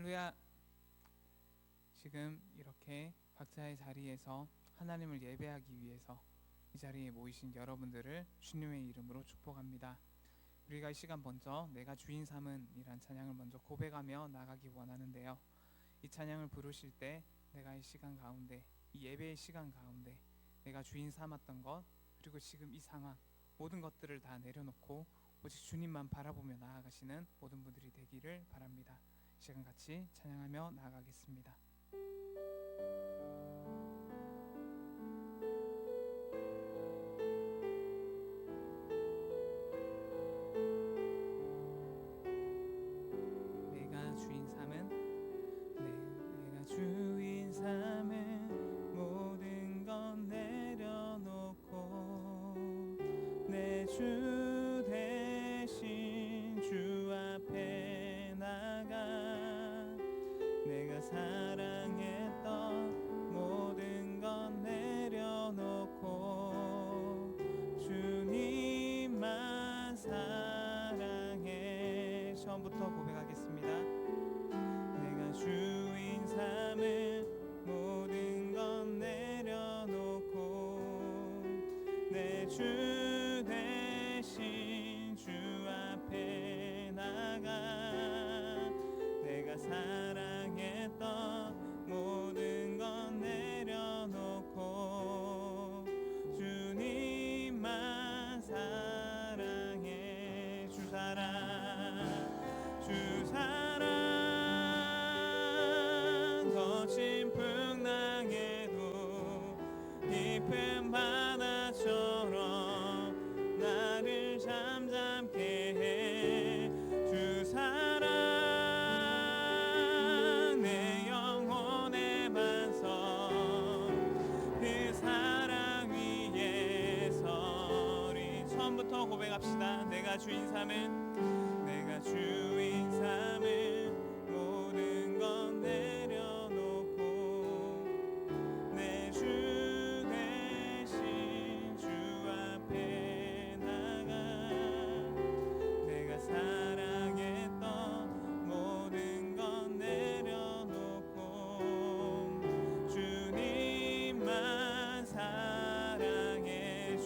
할렐루야. 지금 이렇게 각자의 자리에서 하나님을 예배하기 위해서 이 자리에 모이신 여러분들을 주님의 이름으로 축복합니다. 우리가 이 시간 먼저 내가 주인 삼은 이란 찬양을 먼저 고백하며 나가기 원하는데요. 이 찬양을 부르실 때 내가 이 시간 가운데, 이 예배의 시간 가운데 내가 주인 삼았던 것, 그리고 지금 이 상황, 모든 것들을 다 내려놓고 오직 주님만 바라보며 나아가시는 모든 분들이 되기를 바랍니다. 이 시간 같이 찬양하며 나아가겠습니다. 내가 주인 삼은 내가 주인 삼은 모든 건 내려놓고 내 주 대신 주 앞에 나가 내가 사랑했던 모든 건 내려놓고 주님만 사랑해. 처음부터 고백하겠습니다. 내가 주인 삼은 모든 건 내려놓고 내 주 대신 주 앞에 나가 내가 사랑했던 모든 건 내려놓고 주님만 사랑해. 주 사랑 거친 풍랑에도 깊은 바다처럼 나를 잠잠게 해. 주 사랑 내 영혼의 반석 그 사랑 위에 서리. 처음부터 고백합시다. 내가 주인 삼은 모든 건 내려놓고 내 주 대신 주 앞에 나가 내가 사랑했던 모든 건 내려놓고 주님만 사랑해.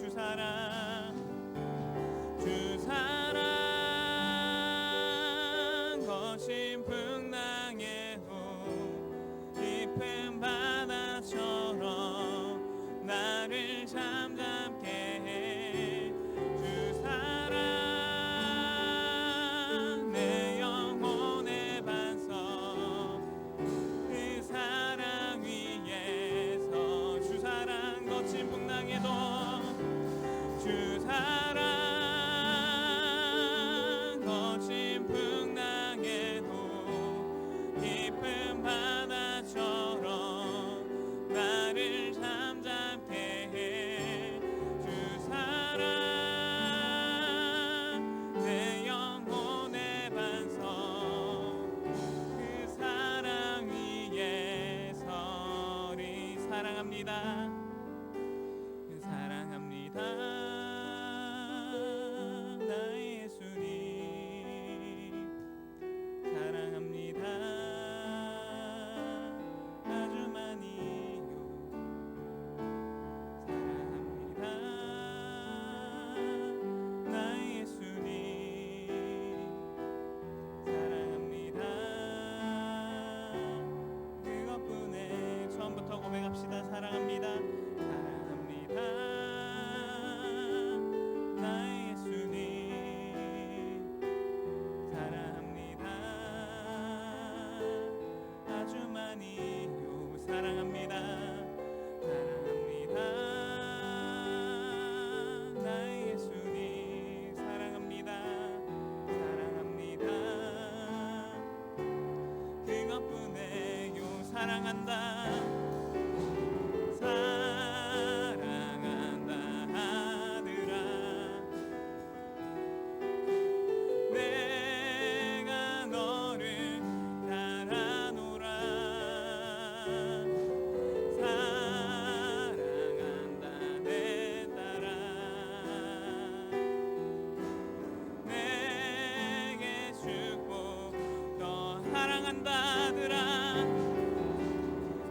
주 사랑 거친 풍랑에도 깊은 바다처럼 나를 잠잠게 해. 주 사랑 내 영혼의 반석 그 사랑 위에서 주 사랑 거친 풍랑에도 주 사랑 거친 풍랑에도 깊은 바다처럼 나를 잠잠게 해. 주 사랑 내 영혼의 반석 그 사랑 위에 서리. 사랑합니다. 사랑합니다. 나의 예수님 사랑합니다. 아주 많이요. 사랑합니다. 나의 예수님 사랑합니다. 그것뿐에. 처음부터 고백합시다. 사랑합니다. 사랑합니다. 나의 예수님 사랑합니다. 아주 많이요. 사랑합니다. 사랑합니다. 나의 예수님 사랑합니다. 사랑합니다. 그것뿐에요. 사랑한다. 사랑한다 하늘아 내가 너를 따라노라. 사랑한다 내 딸아 내게 축복 더 사랑한다. 사랑한다더라.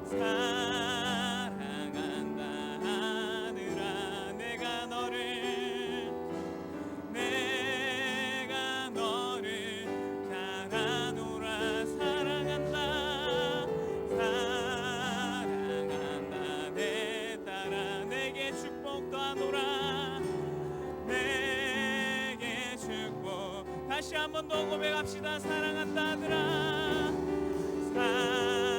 사랑한다더라. 내가 너를 잘 아노라. 사랑한다. 사랑한다. 내 딸아 내게 축복 더하노라. 내게 축복. 다시 한 번 더 고백합시다. 사랑한다더라. 사랑한다더라.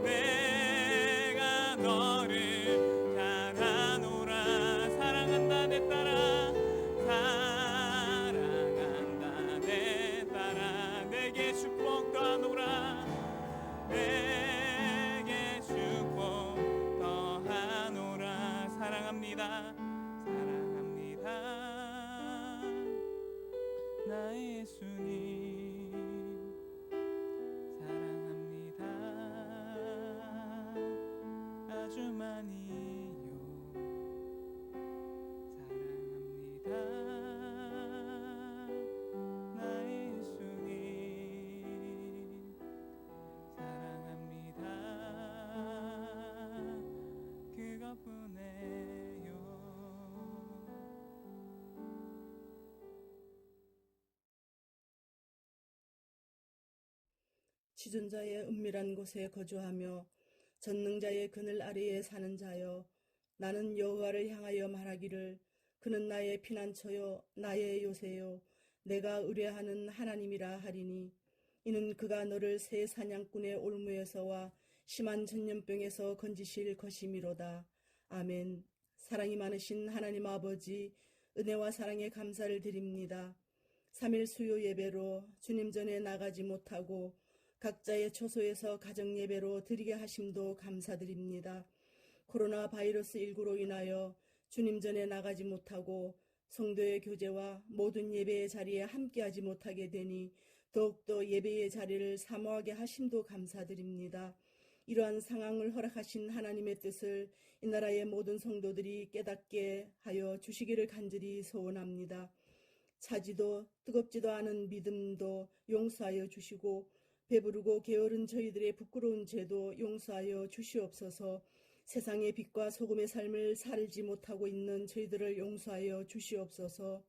내가 너를 잘 아노라. 사랑한다 내 딸아. 사랑한다 내 딸아. 내게 축복 더하노라. 내게 축복 더하노라. 사랑합니다. 사랑합니다. 나의 예수님 사랑합니다. 아주 많이요. 사랑합니다. 나의 예수님 사랑합니다. 그것뿐이에요. 지존자의 은밀한 곳에 거주하며 전능자의 그늘 아래에 사는 자여, 나는 여호와를 향하여 말하기를 그는 나의 피난처요 나의 요새요 내가 의뢰하는 하나님이라 하리니, 이는 그가 너를 새 사냥꾼의 올무에서와 심한 전염병에서 건지실 것이미로다. 아멘. 사랑이 많으신 하나님 아버지, 은혜와 사랑에 감사를 드립니다. 3일 수요 예배로 주님 전에 나가지 못하고 각자의 처소에서 가정 예배로 드리게 하심도 감사드립니다. 코로나 바이러스 19로 인하여 주님 전에 나가지 못하고 성도의 교제와 모든 예배의 자리에 함께하지 못하게 되니 더욱더 예배의 자리를 사모하게 하심도 감사드립니다. 이러한 상황을 허락하신 하나님의 뜻을 이 나라의 모든 성도들이 깨닫게 하여 주시기를 간절히 소원합니다. 차지도 뜨겁지도 않은 믿음도 용서하여 주시고, 배부르고 게으른 저희들의 부끄러운 죄도 용서하여 주시옵소서. 세상의 빛과 소금의 삶을 살지 못하고 있는 저희들을 용서하여 주시옵소서.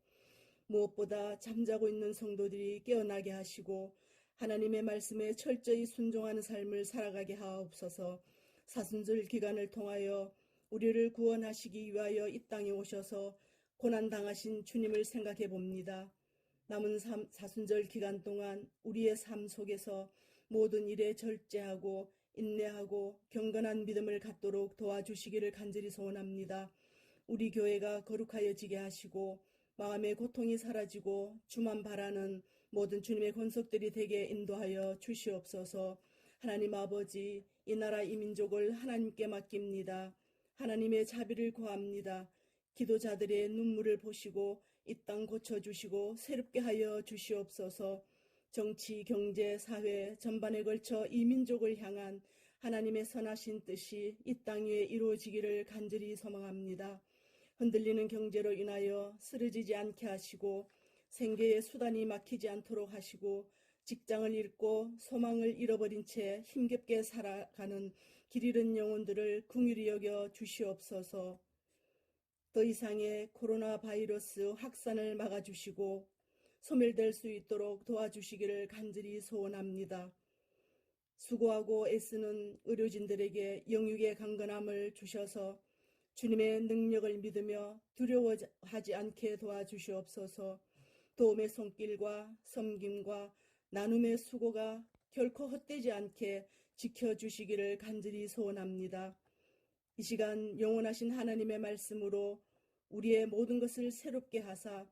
무엇보다 잠자고 있는 성도들이 깨어나게 하시고 하나님의 말씀에 철저히 순종하는 삶을 살아가게 하옵소서. 사순절 기간을 통하여 우리를 구원하시기 위하여 이 땅에 오셔서 고난당하신 주님을 생각해 봅니다. 남은 사순절 기간 동안 우리의 삶 속에서 모든 일에 절제하고 인내하고 경건한 믿음을 갖도록 도와주시기를 간절히 소원합니다. 우리 교회가 거룩하여지게 하시고 마음의 고통이 사라지고 주만 바라는 모든 주님의 권속들이 되게 인도하여 주시옵소서. 하나님 아버지, 이 나라 이 민족을 하나님께 맡깁니다. 하나님의 자비를 구합니다. 기도자들의 눈물을 보시고 이 땅 고쳐주시고 새롭게 하여 주시옵소서. 정치, 경제, 사회 전반에 걸쳐 이 민족을 향한 하나님의 선하신 뜻이 이 땅 위에 이루어지기를 간절히 소망합니다. 흔들리는 경제로 인하여 쓰러지지 않게 하시고 생계의 수단이 막히지 않도록 하시고 직장을 잃고 소망을 잃어버린 채 힘겹게 살아가는 길 잃은 영혼들을 긍휼히 여겨 주시옵소서. 더 이상의 코로나 바이러스 확산을 막아주시고 소멸될 수 있도록 도와주시기를 간절히 소원합니다. 수고하고 애쓰는 의료진들에게 영육의 강건함을 주셔서 주님의 능력을 믿으며 두려워하지 않게 도와주시옵소서. 도움의 손길과 섬김과 나눔의 수고가 결코 헛되지 않게 지켜주시기를 간절히 소원합니다. 이 시간 영원하신 하나님의 말씀으로 우리의 모든 것을 새롭게 하사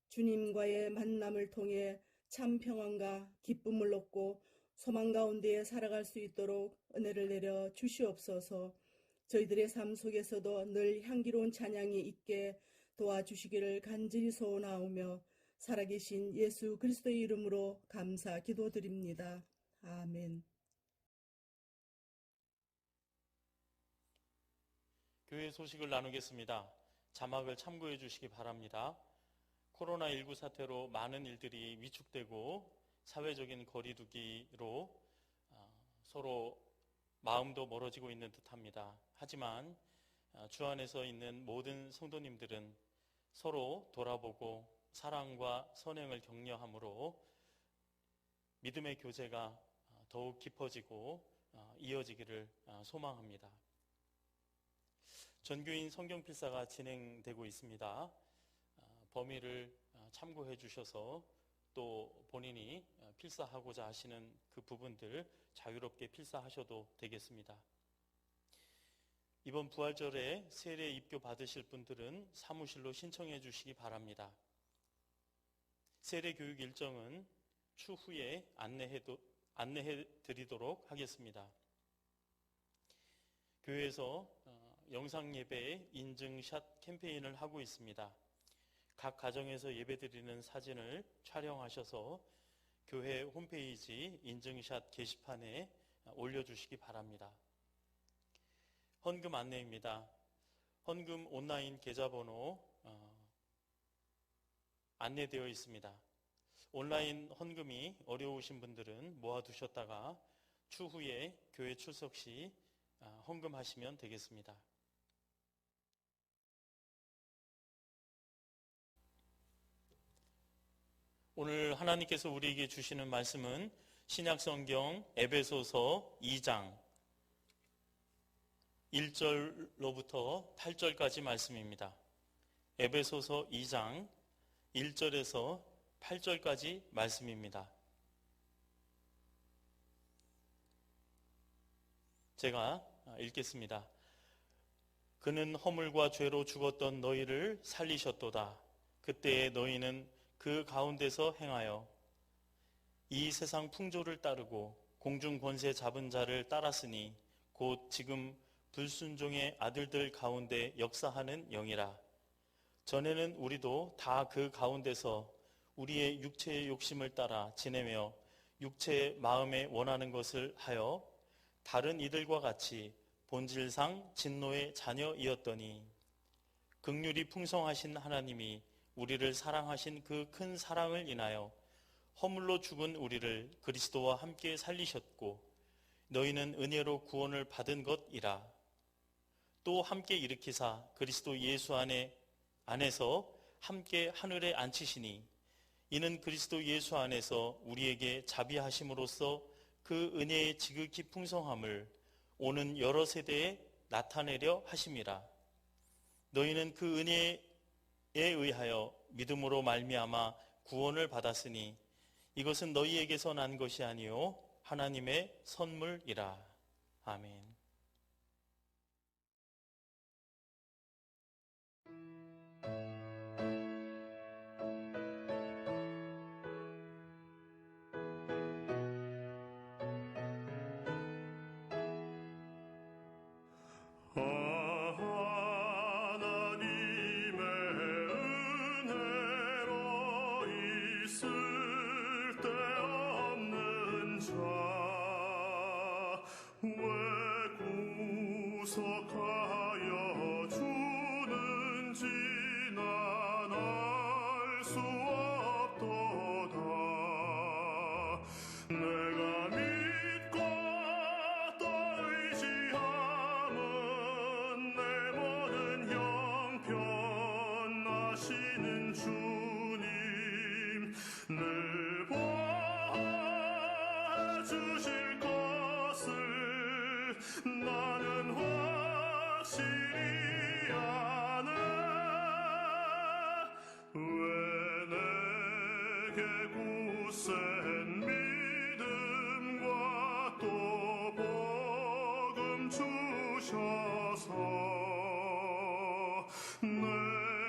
주님과의 만남을 통해 참 평안과 기쁨을 얻고 소망 가운데 살아갈 수 있도록 은혜를 내려 주시옵소서. 저희들의 삶 속에서도 늘 향기로운 찬양이 있게 도와주시기를 간절히 소원하오며 살아계신 예수 그리스도의 이름으로 감사 기도드립니다. 아멘. 교회 소식을 나누겠습니다. 자막을 참고해 주시기 바랍니다. 코로나19 사태로 많은 일들이 위축되고 사회적인 거리두기로 서로 마음도 멀어지고 있는 듯합니다. 하지만 주 안에서 있는 모든 성도님들은 서로 돌아보고 사랑과 선행을 격려함으로 믿음의 교제가 더욱 깊어지고 이어지기를 소망합니다. 전교인 성경필사가 진행되고 있습니다. 범위를 참고해 주셔서 또 본인이 필사하고자 하시는 그 부분들 자유롭게 필사하셔도 되겠습니다. 이번 부활절에 세례 입교 받으실 분들은 사무실로 신청해 주시기 바랍니다. 세례 교육 일정은 추후에 안내해 드리도록 하겠습니다. 교회에서 영상 예배 인증샷 캠페인을 하고 있습니다. 각 가정에서 예배드리는 사진을 촬영하셔서 교회 홈페이지 인증샷 게시판에 올려주시기 바랍니다. 헌금 안내입니다. 헌금 온라인 계좌번호 안내되어 있습니다. 온라인 헌금이 어려우신 분들은 모아두셨다가 추후에 교회 출석 시 헌금하시면 되겠습니다. 오늘 하나님께서 우리에게 주시는 말씀은 신약성경 에베소서 2장 1절로부터 8절까지 말씀입니다. 에베소서 2장 1절에서 8절까지 말씀입니다. 제가 읽겠습니다. 그는 허물과 죄로 죽었던 너희를 살리셨도다. 그때에 너희는 그 가운데서 행하여 이 세상 풍조를 따르고 공중 권세 잡은 자를 따랐으니 곧 지금 불순종의 아들들 가운데 역사하는 영이라. 전에는 우리도 다 그 가운데서 우리의 육체의 욕심을 따라 지내며 육체의 마음에 원하는 것을 하여 다른 이들과 같이 본질상 진노의 자녀이었더니 긍휼이 풍성하신 하나님이 우리를 사랑하신 그 큰 사랑을 인하여 허물로 죽은 우리를 그리스도와 함께 살리셨고 너희는 은혜로 구원을 받은 것이라. 또 함께 일으키사 그리스도 예수 안에서 함께 하늘에 앉히시니 이는 그리스도 예수 안에서 우리에게 자비하심으로써 그 은혜의 지극히 풍성함을 오는 여러 세대에 나타내려 하심이라. 너희는 그 은혜에 의하여 믿음으로 말미암아 구원을 받았으니 이것은 너희에게서 난 것이 아니요 하나님의 선물이라. 아멘. 구속하여 주는지 난 알 수 없도다. 내가 믿고 또 의지함은 내 모든 형편 아시는 주님 늘 보아주실 것을 나는 확실히 아네. 왜 내게 굳센 믿음과 또 복음 주셔서 내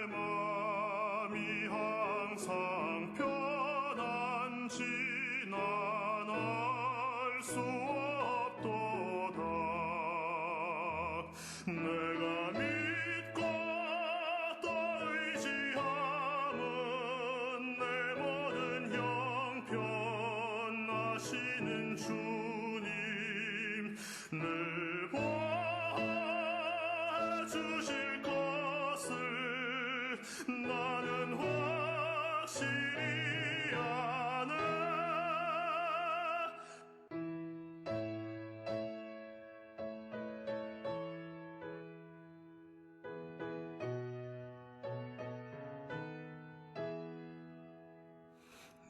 맘이 항상 편한지 난 알 수 없도다. 내가 믿고 또 의지함은 내 모든 형편 아시는 주님 늘 보아주실 것을 나는 확실히 아네.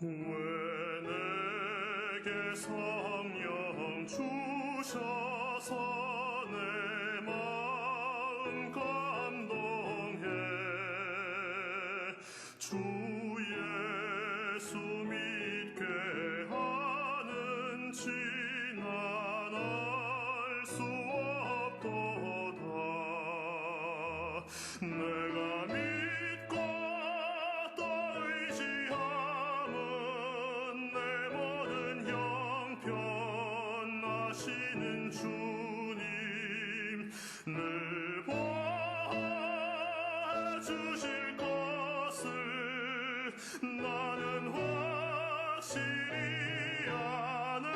왜 내게 성령 주셔서 내 마음 감동해. 주 예수 믿게 하는지 난 알 수 없도다. 내가 믿고 또 의지함은 내 모든 형편 아시는 주님 늘 보아주실 것을 나는 확실히 아네.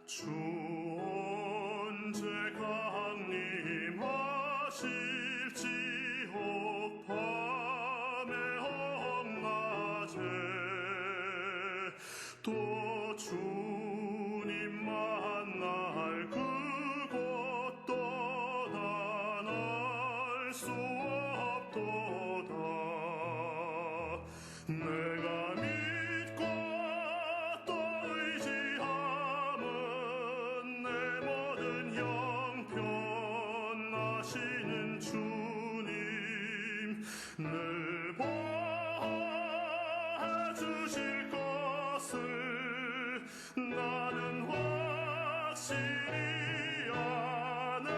주 언제 강림하실지혹 밤에 혹낮에 또 주님 만날 그곳도 난 알 수 없도다. 내가 믿고 또 의지함은 내 모든 형편 아시는 주님 늘 보아주실 것을 나는 확실히 아네.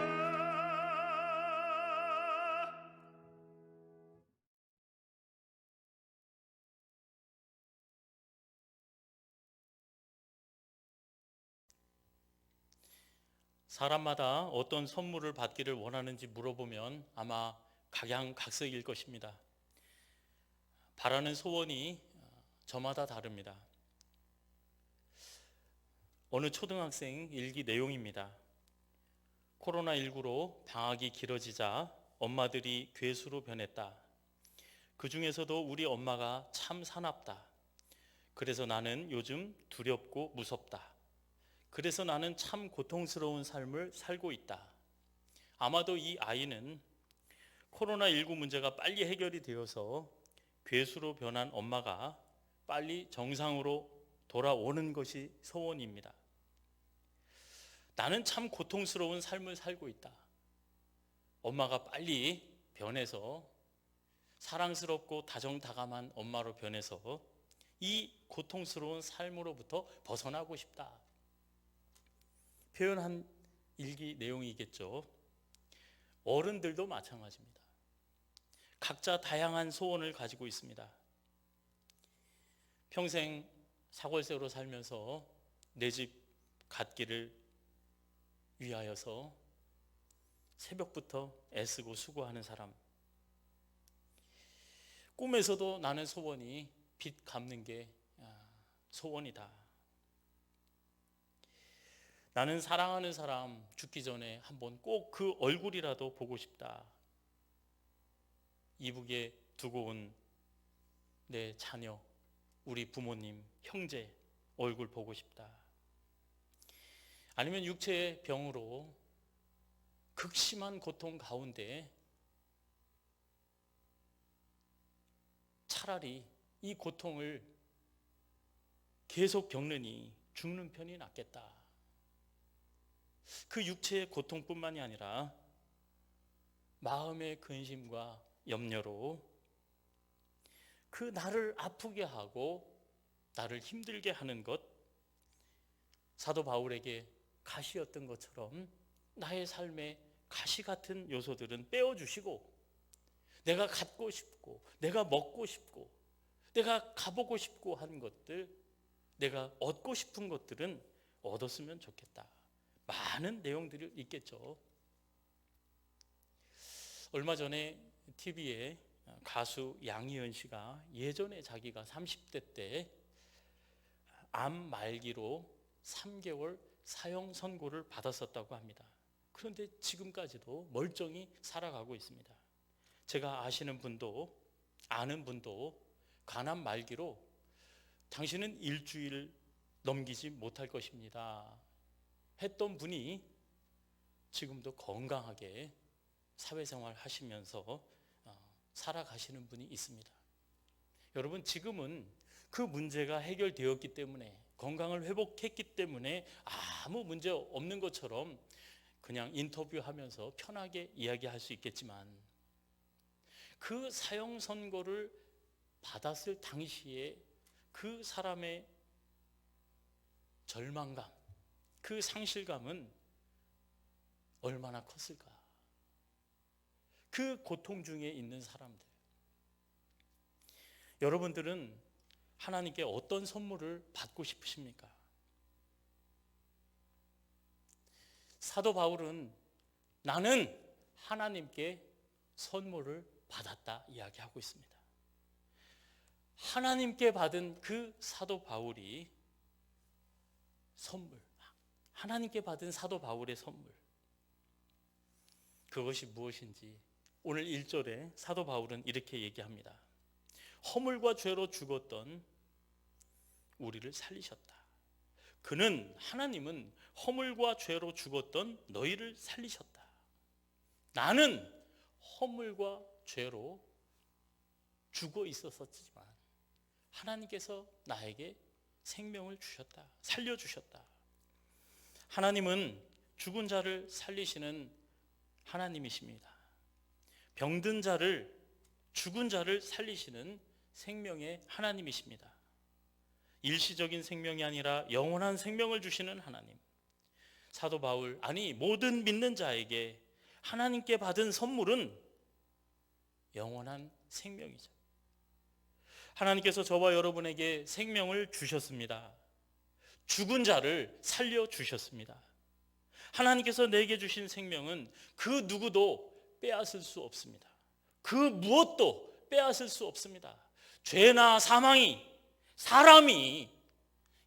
사람마다 어떤 선물을 받기를 원하는지 물어보면 아마 각양각색일 것입니다. 바라는 소원이 저마다 다릅니다. 어느 초등학생 일기 내용입니다. 코로나19로 방학이 길어지자 엄마들이 괴수로 변했다. 그 중에서도 우리 엄마가 참 사납다. 그래서 나는 요즘 두렵고 무섭다. 그래서 나는 참 고통스러운 삶을 살고 있다. 아마도 이 아이는 코로나19 문제가 빨리 해결이 되어서 괴수로 변한 엄마가 빨리 정상으로 돌아오는 것이 소원입니다. 나는 참 고통스러운 삶을 살고 있다. 엄마가 빨리 변해서 사랑스럽고 다정다감한 엄마로 변해서 이 고통스러운 삶으로부터 벗어나고 싶다. 표현한 일기 내용이겠죠. 어른들도 마찬가지입니다. 각자 다양한 소원을 가지고 있습니다. 평생 사골세로 살면서 내 집 갖기를 위하여서 새벽부터 애쓰고 수고하는 사람. 꿈에서도 나는 소원이 빚 갚는 게 소원이다. 나는 사랑하는 사람 죽기 전에 한번 꼭 그 얼굴이라도 보고 싶다. 이북에 두고 온 내 자녀, 우리 부모님, 형제 얼굴 보고 싶다. 아니면 육체의 병으로 극심한 고통 가운데 차라리 이 고통을 계속 겪느니 죽는 편이 낫겠다. 그 육체의 고통뿐만이 아니라 마음의 근심과 염려로 그 나를 아프게 하고 나를 힘들게 하는 것, 사도 바울에게 가시였던 것처럼 나의 삶에 가시 같은 요소들은 빼어주시고 내가 갖고 싶고 내가 먹고 싶고 내가 가보고 싶고 한 것들, 내가 얻고 싶은 것들은 얻었으면 좋겠다. 많은 내용들이 있겠죠. 얼마 전에 TV에 가수 양희은 씨가 예전에 자기가 30대 때 암 말기로 3개월 사형 선고를 받았었다고 합니다. 그런데 지금까지도 멀쩡히 살아가고 있습니다. 제가 아시는 분도 아는 분도 가난 말기로 당신은 일주일 넘기지 못할 것입니다 했던 분이 지금도 건강하게 사회생활 하시면서 살아가시는 분이 있습니다. 여러분, 지금은 그 문제가 해결되었기 때문에, 건강을 회복했기 때문에 아무 문제 없는 것처럼 그냥 인터뷰하면서 편하게 이야기할 수 있겠지만, 그 사형 선고를 받았을 당시에 그 사람의 절망감, 그 상실감은 얼마나 컸을까? 그 고통 중에 있는 사람들, 여러분들은 하나님께 어떤 선물을 받고 싶으십니까? 사도 바울은 나는 하나님께 선물을 받았다 이야기하고 있습니다. 하나님께 받은 그 사도 바울이 선물, 하나님께 받은 사도 바울의 선물, 그것이 무엇인지 오늘 1절에 사도 바울은 이렇게 얘기합니다. 허물과 죄로 죽었던 우리를 살리셨다. 하나님은 허물과 죄로 죽었던 너희를 살리셨다. 나는 허물과 죄로 죽어 있었지만 하나님께서 나에게 생명을 주셨다. 살려주셨다. 하나님은 죽은 자를 살리시는 하나님이십니다. 병든 자를, 죽은 자를 살리시는 생명의 하나님이십니다. 일시적인 생명이 아니라 영원한 생명을 주시는 하나님. 사도 바울, 아니 모든 믿는 자에게 하나님께 받은 선물은 영원한 생명이죠. 하나님께서 저와 여러분에게 생명을 주셨습니다. 죽은 자를 살려주셨습니다. 하나님께서 내게 주신 생명은 그 누구도 빼앗을 수 없습니다. 그 무엇도 빼앗을 수 없습니다. 죄나 사람이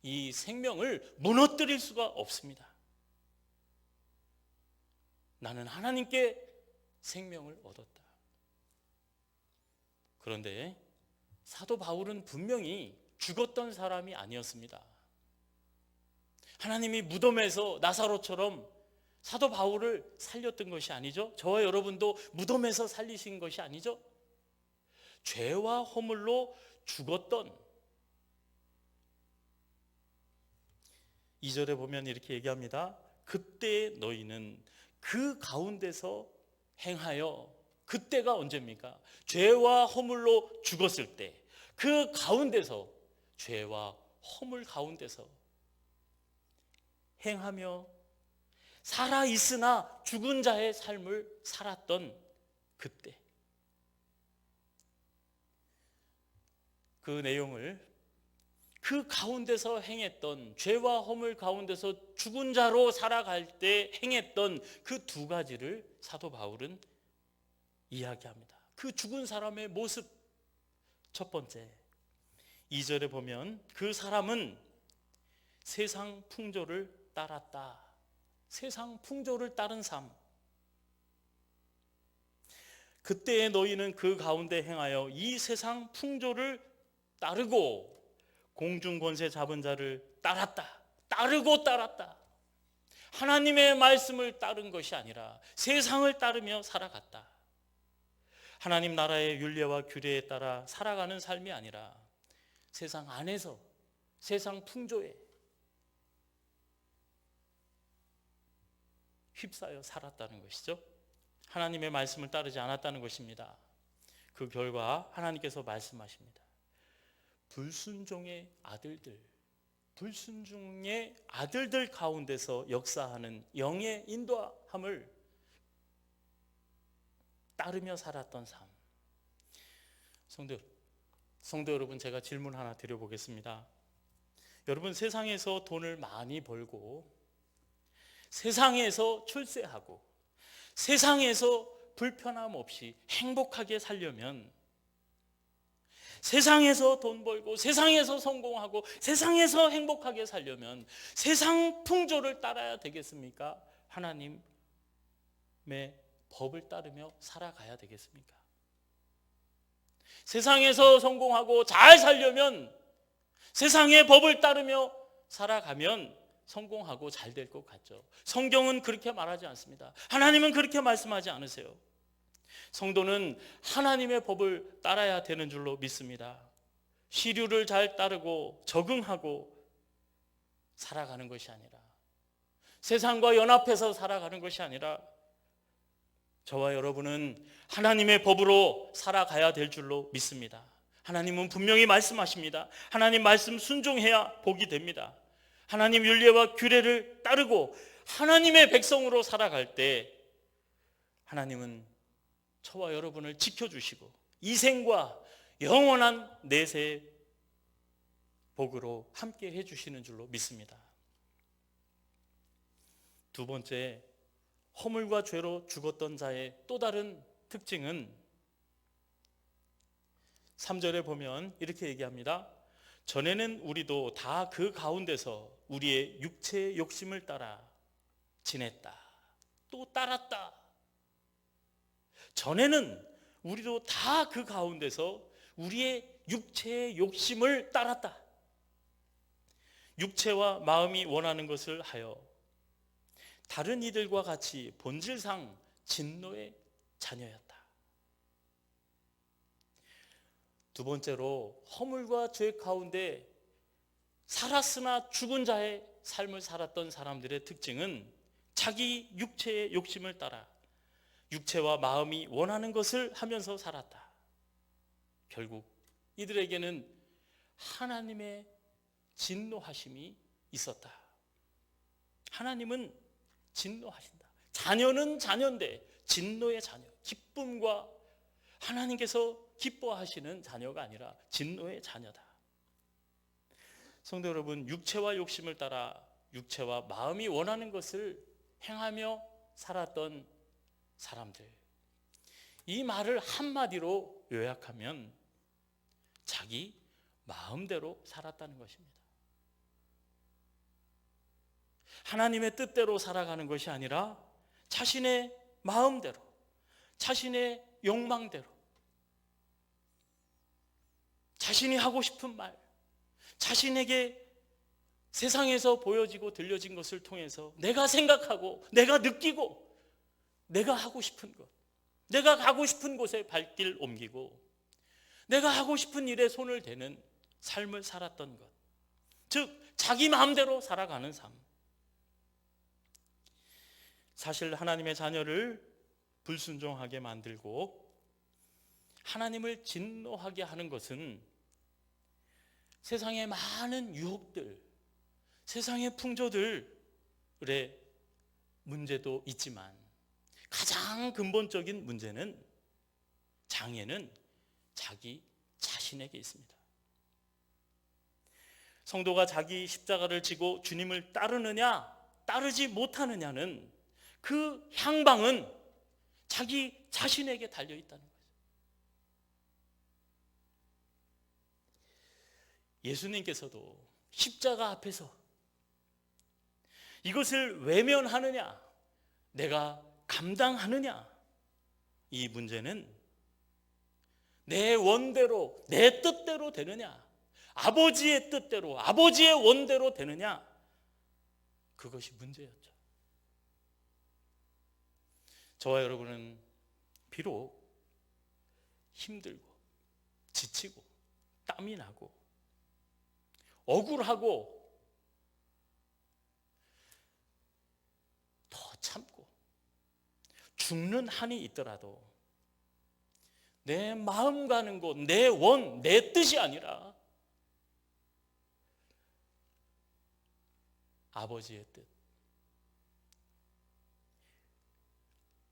이 생명을 무너뜨릴 수가 없습니다. 나는 하나님께 생명을 얻었다. 그런데 사도 바울은 분명히 죽었던 사람이 아니었습니다. 하나님이 무덤에서 나사로처럼 사도 바울을 살렸던 것이 아니죠. 저와 여러분도 무덤에서 살리신 것이 아니죠. 죄와 허물로 죽었던, 2절에 보면 이렇게 얘기합니다. 그때 너희는 그 가운데서 행하여, 그때가 언제입니까? 죄와 허물로 죽었을 때, 그 가운데서, 죄와 허물 가운데서 행하며 살아있으나 죽은 자의 삶을 살았던 그때, 그 내용을, 그 가운데서 행했던, 죄와 허물 가운데서 죽은 자로 살아갈 때 행했던 그 두 가지를 사도 바울은 이야기합니다. 그 죽은 사람의 모습. 첫 번째, 2절에 보면 그 사람은 세상 풍조를 따랐다. 세상 풍조를 따른 삶. 그때의 너희는 그 가운데 행하여 이 세상 풍조를 따르고 공중 권세 잡은 자를 따랐다. 따랐다. 하나님의 말씀을 따른 것이 아니라 세상을 따르며 살아갔다. 하나님 나라의 율례와 규례에 따라 살아가는 삶이 아니라 세상 안에서, 세상 풍조에 휩싸여 살았다는 것이죠. 하나님의 말씀을 따르지 않았다는 것입니다. 그 결과 하나님께서 말씀하십니다. 불순종의 아들들 가운데서 역사하는 영의 인도함을 따르며 살았던 삶. 성도 여러분, 제가 질문 하나 드려보겠습니다. 여러분, 세상에서 돈을 많이 벌고 세상에서 출세하고 세상에서 불편함 없이 행복하게 살려면, 세상에서 돈 벌고 세상에서 성공하고 세상에서 행복하게 살려면 세상 풍조를 따라야 되겠습니까? 하나님의 법을 따르며 살아가야 되겠습니까? 세상에서 성공하고 잘 살려면 세상의 법을 따르며 살아가면 성공하고 잘 될 것 같죠. 성경은 그렇게 말하지 않습니다. 하나님은 그렇게 말씀하지 않으세요. 성도는 하나님의 법을 따라야 되는 줄로 믿습니다. 시류를 잘 따르고 적응하고 살아가는 것이 아니라, 세상과 연합해서 살아가는 것이 아니라, 저와 여러분은 하나님의 법으로 살아가야 될 줄로 믿습니다. 하나님은 분명히 말씀하십니다. 하나님 말씀 순종해야 복이 됩니다. 하나님 율례와 규례를 따르고 하나님의 백성으로 살아갈 때 하나님은 저와 여러분을 지켜주시고 이생과 영원한 내세의 복으로 함께 해주시는 줄로 믿습니다. 두 번째, 허물과 죄로 죽었던 자의 또 다른 특징은 3절에 보면 이렇게 얘기합니다. 전에는 우리도 다 그 가운데서 우리의 육체의 욕심을 따라 지냈다. 또 따랐다. 전에는 우리도 다 그 가운데서 우리의 육체의 욕심을 따랐다. 육체와 마음이 원하는 것을 하여 다른 이들과 같이 본질상 진노의 자녀였다. 두 번째로, 허물과 죄 가운데 살았으나 죽은 자의 삶을 살았던 사람들의 특징은 자기 육체의 욕심을 따라 육체와 마음이 원하는 것을 하면서 살았다. 결국 이들에게는 하나님의 진노하심이 있었다. 하나님은 진노하신다. 자녀는 자녀인데 진노의 자녀, 기쁨과 하나님께서 기뻐하시는 자녀가 아니라 진노의 자녀다. 성도 여러분, 육체와 욕심을 따라 육체와 마음이 원하는 것을 행하며 살았던 사람들, 이 말을 한마디로 요약하면 자기 마음대로 살았다는 것입니다. 하나님의 뜻대로 살아가는 것이 아니라 자신의 마음대로, 자신의 욕망대로, 자신이 하고 싶은 말, 자신에게 세상에서 보여지고 들려진 것을 통해서 내가 생각하고 내가 느끼고 내가 하고 싶은 것, 내가 가고 싶은 곳에 발길 옮기고 내가 하고 싶은 일에 손을 대는 삶을 살았던 것, 즉 자기 마음대로 살아가는 삶. 사실 하나님의 자녀를 불순종하게 만들고 하나님을 진노하게 하는 것은 세상의 많은 유혹들, 세상의 풍조들의 문제도 있지만 가장 근본적인 문제는, 장애는 자기 자신에게 있습니다. 성도가 자기 십자가를 지고 주님을 따르느냐 따르지 못하느냐는 그 향방은 자기 자신에게 달려있다는 거죠. 예수님께서도 십자가 앞에서 이것을 외면하느냐, 내가 감당하느냐, 이 문제는 내 원대로, 내 뜻대로 되느냐, 아버지의 뜻대로, 아버지의 원대로 되느냐, 그것이 문제였죠. 저와 여러분은 비록 힘들고 지치고 땀이 나고 억울하고 더 참고 죽는 한이 있더라도 내 마음 가는 곳, 내 원, 내 뜻이 아니라 아버지의 뜻,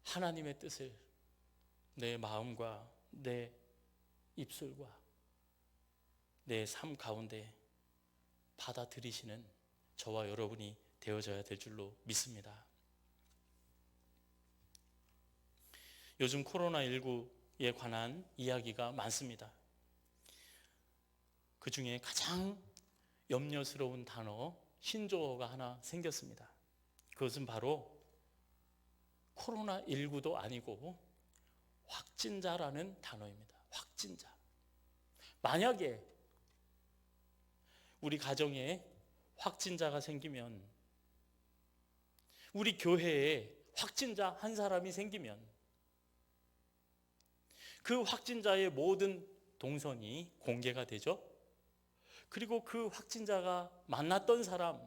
하나님의 뜻을 내 마음과 내 입술과 내 삶 가운데 받아들이시는 저와 여러분이 되어져야 될 줄로 믿습니다. 요즘 코로나19에 관한 이야기가 많습니다. 그 중에 가장 염려스러운 단어, 신조어가 하나 생겼습니다. 그것은 바로 코로나19도 아니고 확진자라는 단어입니다. 확진자. 만약에 우리 가정에 확진자가 생기면, 우리 교회에 확진자 한 사람이 생기면 그 확진자의 모든 동선이 공개가 되죠. 그리고 그 확진자가 만났던 사람,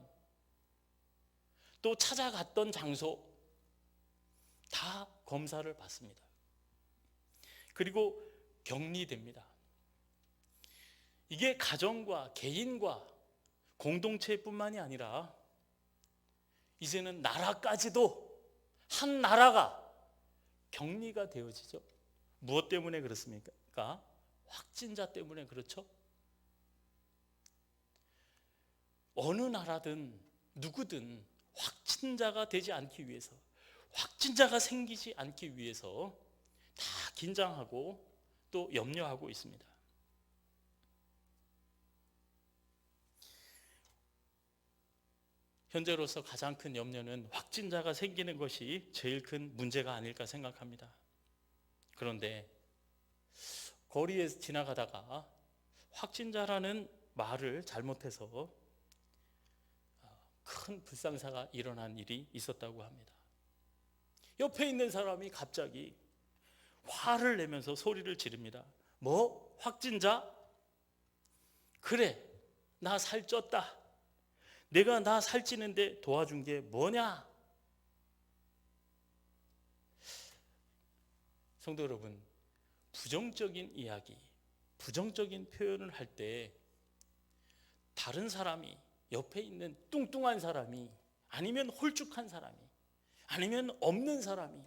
또 찾아갔던 장소 다 검사를 받습니다. 그리고 격리됩니다. 이게 가정과 개인과 공동체뿐만이 아니라 이제는 나라까지도, 한 나라가 격리가 되어지죠. 무엇 때문에 그렇습니까? 확진자 때문에 그렇죠. 어느 나라든 누구든 확진자가 되지 않기 위해서, 확진자가 생기지 않기 위해서 다 긴장하고 또 염려하고 있습니다. 현재로서 가장 큰 염려는 확진자가 생기는 것이 제일 큰 문제가 아닐까 생각합니다. 그런데 거리에서 지나가다가 확진자라는 말을 잘못해서 큰 불상사가 일어난 일이 있었다고 합니다. 옆에 있는 사람이 갑자기 화를 내면서 소리를 지릅니다. 뭐? 확진자? 그래, 나 살쪘다. 내가 나 살찌는데 도와준 게 뭐냐? 성도 여러분, 부정적인 이야기, 부정적인 표현을 할 때 다른 사람이, 옆에 있는 뚱뚱한 사람이, 아니면 홀쭉한 사람이, 아니면 없는 사람이,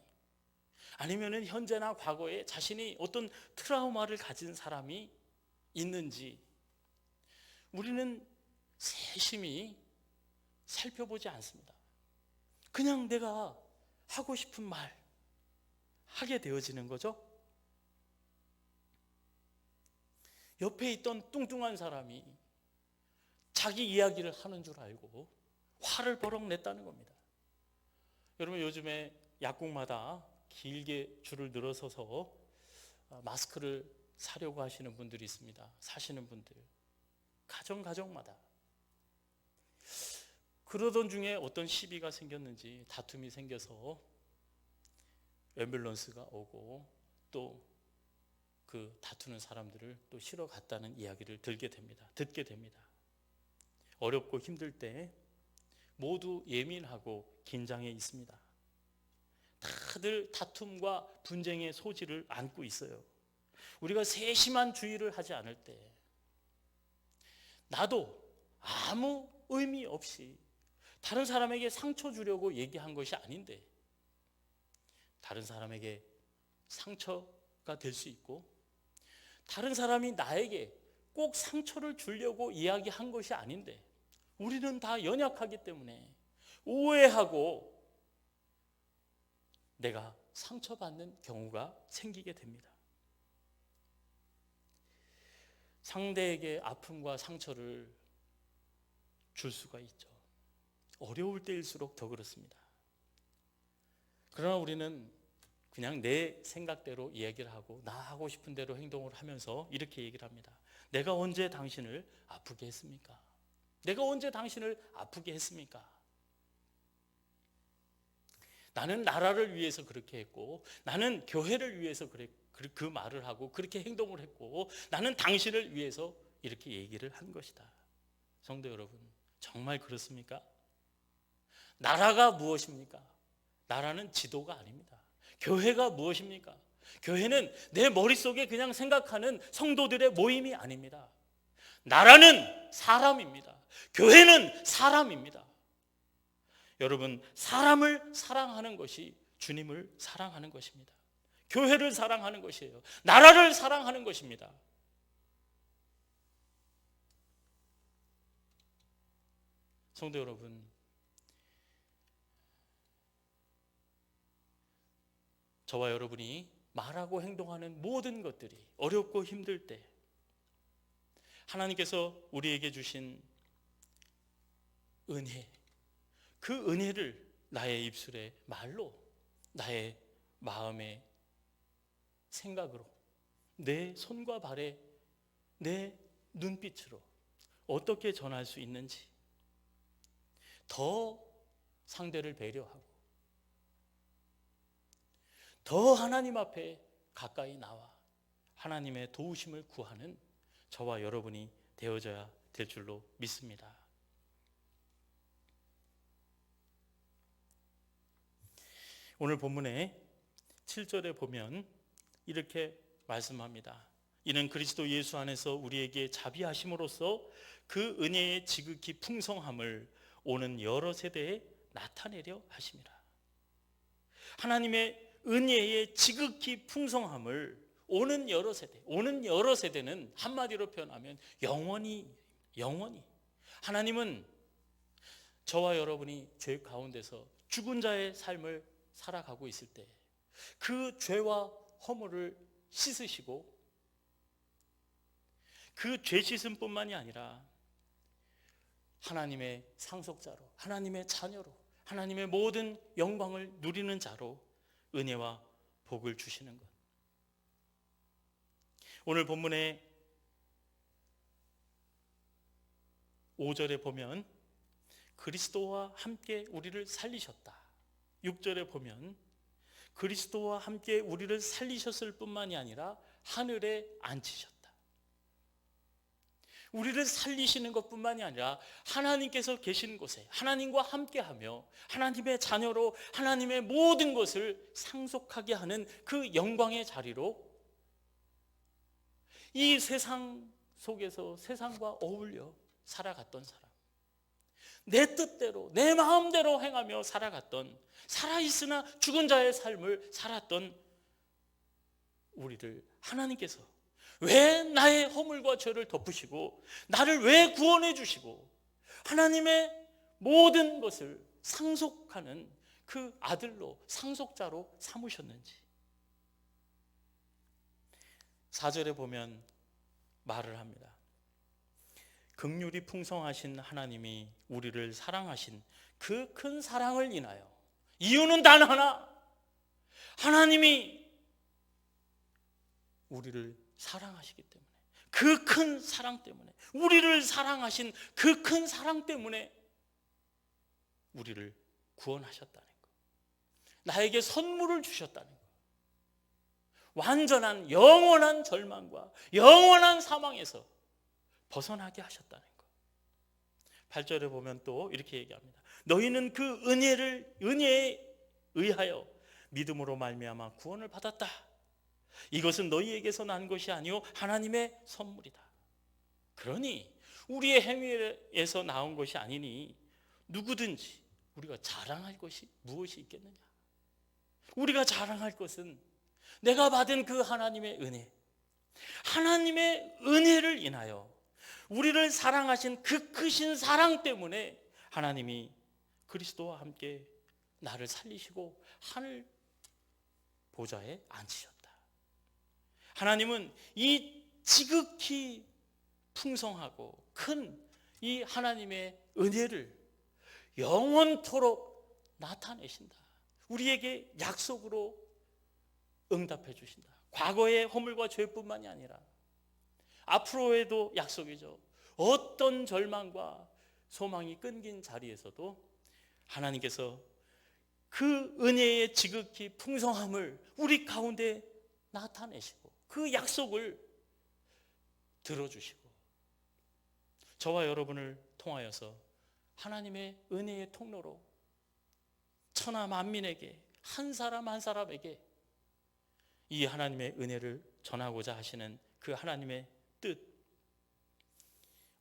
아니면 현재나 과거에 자신이 어떤 트라우마를 가진 사람이 있는지 우리는 세심히 살펴보지 않습니다. 그냥 내가 하고 싶은 말 하게 되어지는 거죠. 옆에 있던 뚱뚱한 사람이 자기 이야기를 하는 줄 알고 화를 버럭 냈다는 겁니다. 여러분, 요즘에 약국마다 길게 줄을 늘어서서 마스크를 사려고 하시는 분들이 있습니다. 사시는 분들, 가정마다. 그러던 중에 어떤 시비가 생겼는지, 다툼이 생겨서 앰뷸런스가 오고 또 그 다투는 사람들을 또 실어 갔다는 이야기를 듣게 됩니다. 어렵고 힘들 때 모두 예민하고 긴장해 있습니다. 다들 다툼과 분쟁의 소지를 안고 있어요. 우리가 세심한 주의를 하지 않을 때 나도 아무 의미 없이 다른 사람에게 상처 주려고 얘기한 것이 아닌데 다른 사람에게 상처가 될 수 있고, 다른 사람이 나에게 꼭 상처를 주려고 이야기한 것이 아닌데 우리는 다 연약하기 때문에 오해하고 내가 상처받는 경우가 생기게 됩니다. 상대에게 아픔과 상처를 줄 수가 있죠. 어려울 때일수록 더 그렇습니다. 그러나 우리는 그냥 내 생각대로 이야기를 하고 나 하고 싶은 대로 행동을 하면서 이렇게 얘기를 합니다. 내가 언제 당신을 아프게 했습니까? 내가 언제 당신을 아프게 했습니까? 나는 나라를 위해서 그렇게 했고, 나는 교회를 위해서 그 말을 하고 그렇게 행동을 했고, 나는 당신을 위해서 이렇게 얘기를 한 것이다. 성도 여러분, 정말 그렇습니까? 나라가 무엇입니까? 나라는 지도가 아닙니다. 교회가 무엇입니까? 교회는 내 머릿속에 그냥 생각하는 성도들의 모임이 아닙니다. 나라는 사람입니다. 교회는 사람입니다. 여러분, 사람을 사랑하는 것이 주님을 사랑하는 것입니다. 교회를 사랑하는 것이에요. 나라를 사랑하는 것입니다. 성도 여러분, 저와 여러분이 말하고 행동하는 모든 것들이 어렵고 힘들 때 하나님께서 우리에게 주신 은혜, 그 은혜를 나의 입술에 말로, 나의 마음의 생각으로, 내 손과 발의 내 눈빛으로 어떻게 전할 수 있는지 더 상대를 배려하고 더 하나님 앞에 가까이 나와 하나님의 도우심을 구하는 저와 여러분이 되어져야 될 줄로 믿습니다. 오늘 본문의 7절에 보면 이렇게 말씀합니다. 이는 그리스도 예수 안에서 우리에게 자비하심으로써 그 은혜의 지극히 풍성함을 오는 여러 세대에 나타내려 하심이라. 하나님의 은혜의 지극히 풍성함을 오는 여러 세대는 한마디로 표현하면 영원히 하나님은 저와 여러분이 죄 가운데서 죽은 자의 삶을 살아가고 있을 때 그 죄와 허물을 씻으시고 그 죄 씻음뿐만이 아니라 하나님의 상속자로, 하나님의 자녀로, 하나님의 모든 영광을 누리는 자로 은혜와 복을 주시는 것. 오늘 본문의 5절에 보면 그리스도와 함께 우리를 살리셨다. 6절에 보면 그리스도와 함께 우리를 살리셨을 뿐만이 아니라 하늘에 앉히셨다. 우리를 살리시는 것뿐만이 아니라 하나님께서 계신 곳에 하나님과 함께하며 하나님의 자녀로 하나님의 모든 것을 상속하게 하는 그 영광의 자리로 이 세상 속에서 세상과 어울려 살아갔던 사람, 내 뜻대로 내 마음대로 행하며 살아갔던, 살아있으나 죽은 자의 삶을 살았던 우리를 하나님께서 왜 나의 허물과 죄를 덮으시고 나를 왜 구원해 주시고 하나님의 모든 것을 상속하는 그 아들로, 상속자로 삼으셨는지. 4절에 보면 말을 합니다. 긍휼이 풍성하신 하나님이 우리를 사랑하신 그 큰 사랑을 인하여, 이유는 단 하나, 하나님이 우리를 사랑하시기 때문에, 그 큰 사랑 때문에, 우리를 사랑하신 그 큰 사랑 때문에 우리를 구원하셨다는 것, 나에게 선물을 주셨다는 것, 완전한 영원한 절망과 영원한 사망에서 벗어나게 하셨다는 것. 8절에 보면 또 이렇게 얘기합니다. 너희는 그 은혜에 의하여 믿음으로 말미암아 구원을 받았다. 이것은 너희에게서 난 것이 아니요 하나님의 선물이다. 그러니 우리의 행위에서 나온 것이 아니니 누구든지 우리가 자랑할 것이 무엇이 있겠느냐. 우리가 자랑할 것은 내가 받은 그 하나님의 은혜, 하나님의 은혜를 인하여 우리를 사랑하신 그 크신 사랑 때문에 하나님이 그리스도와 함께 나를 살리시고 하늘 보좌에 앉히셨다. 하나님은 이 지극히 풍성하고 큰 이 하나님의 은혜를 영원토록 나타내신다. 우리에게 약속으로 응답해 주신다. 과거의 허물과 죄뿐만이 아니라 앞으로에도 약속이죠. 어떤 절망과 소망이 끊긴 자리에서도 하나님께서 그 은혜의 지극히 풍성함을 우리 가운데 나타내시고 그 약속을 들어주시고 저와 여러분을 통하여서 하나님의 은혜의 통로로 천하 만민에게, 한 사람 한 사람에게 이 하나님의 은혜를 전하고자 하시는 그 하나님의 뜻,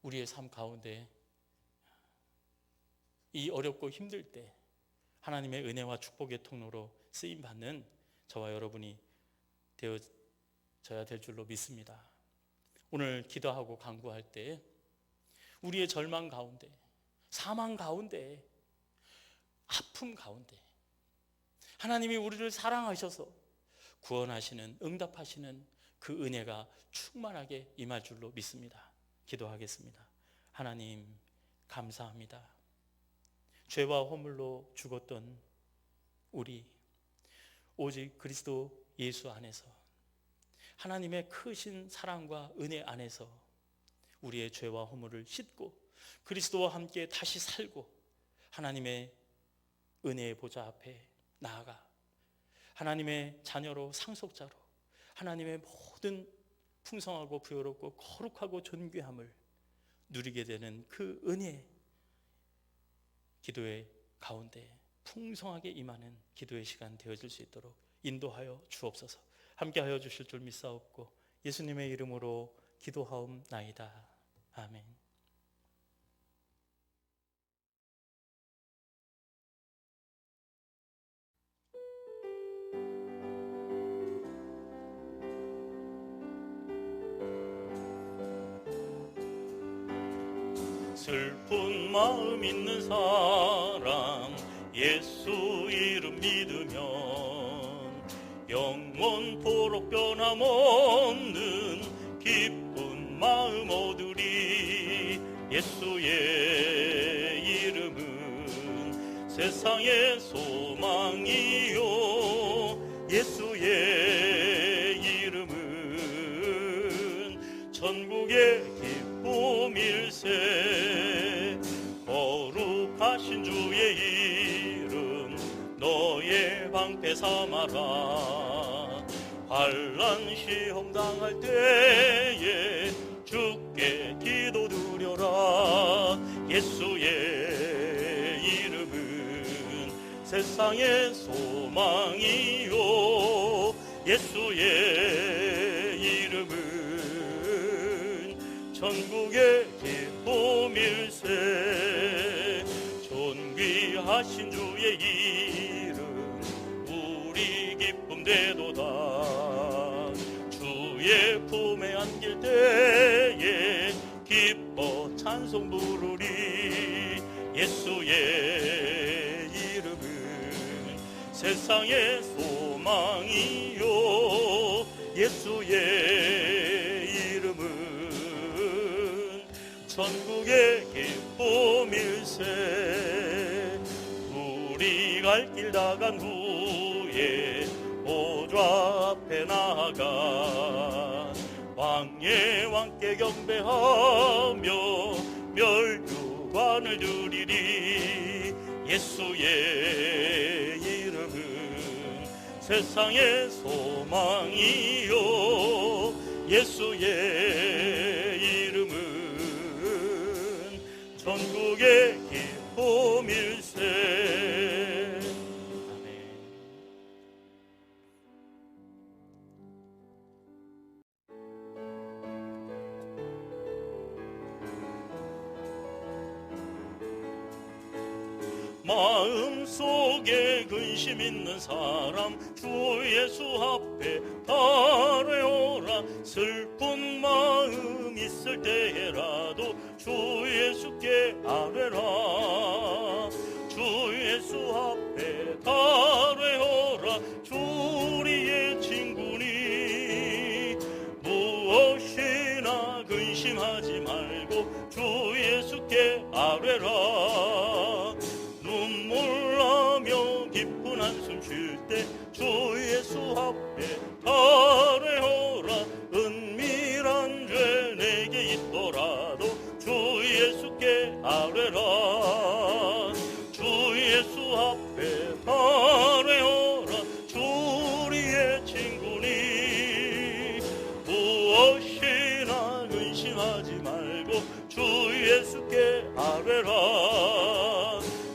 우리의 삶 가운데 이 어렵고 힘들 때 하나님의 은혜와 축복의 통로로 쓰임받는 저와 여러분이 되어져야 될 줄로 믿습니다. 오늘 기도하고 간구할 때 우리의 절망 가운데, 사망 가운데, 아픔 가운데 하나님이 우리를 사랑하셔서 구원하시는, 응답하시는 그 은혜가 충만하게 임할 줄로 믿습니다. 기도하겠습니다. 하나님 감사합니다. 죄와 허물로 죽었던 우리, 오직 그리스도 예수 안에서 하나님의 크신 사랑과 은혜 안에서 우리의 죄와 허물을 씻고 그리스도와 함께 다시 살고 하나님의 은혜의 보좌 앞에 나아가 하나님의 자녀로 상속자로 하나님의 모든 풍성하고 부요롭고 거룩하고 존귀함을 누리게 되는 그 은혜, 기도의 가운데 풍성하게 임하는 기도의 시간 되어질 수 있도록 인도하여 주옵소서. 함께하여 주실 줄 믿사옵고 예수님의 이름으로 기도하옵나이다. 아멘. 슬픈 마음 있는 사람 예수 이름 믿으면 영원토록 변함없는 기쁜 마음 얻으리. 예수의 이름은 세상의 소망이요 예수의 이름은 천국의 기쁨일세. 거룩하신 주의 이름 너의 방패 삼아라. 환난 시험 당할 때에 주께 기도드려라. 예수의 이름은 세상의 소망이요 예수의 이름은 천국의 기쁨일세. 존귀하신 주의 이름 우리 기쁨 되도다. 주의 품에 안길 때에 기뻐 찬송 부르리. 예수의 이름은 세상의 소망이요 예수의 이름은 천국의 기쁨일세. 우리 갈 길 다 간 후에 보좌 앞에 나아가 왕의 왕께 경배하며 멸류관을 드리리. 예수의 이름은 세상의 소망이요 예수의 이름은 천국의 기쁨일세. 아멘. 마음속에 근심 있는 사람 주 예수 앞에 달아오라. 슬픈 마음 있을 때라도 주 예수께 아뢰라. 주 예수 앞에 달아오라. 주 우리의 친구니 무엇이나 근심하지 말고 주 예수께 아뢰라. 눈물 나며 깊은 한숨 쉴 때 주 예수 앞에 아뢰오라. 은밀한 죄 내게 있더라도 주 예수께 아뢰라. 주 예수 앞에 아뢰오라. 주 우리의 친구니 무엇이나 근심하지 말고 주 예수께 아뢰라.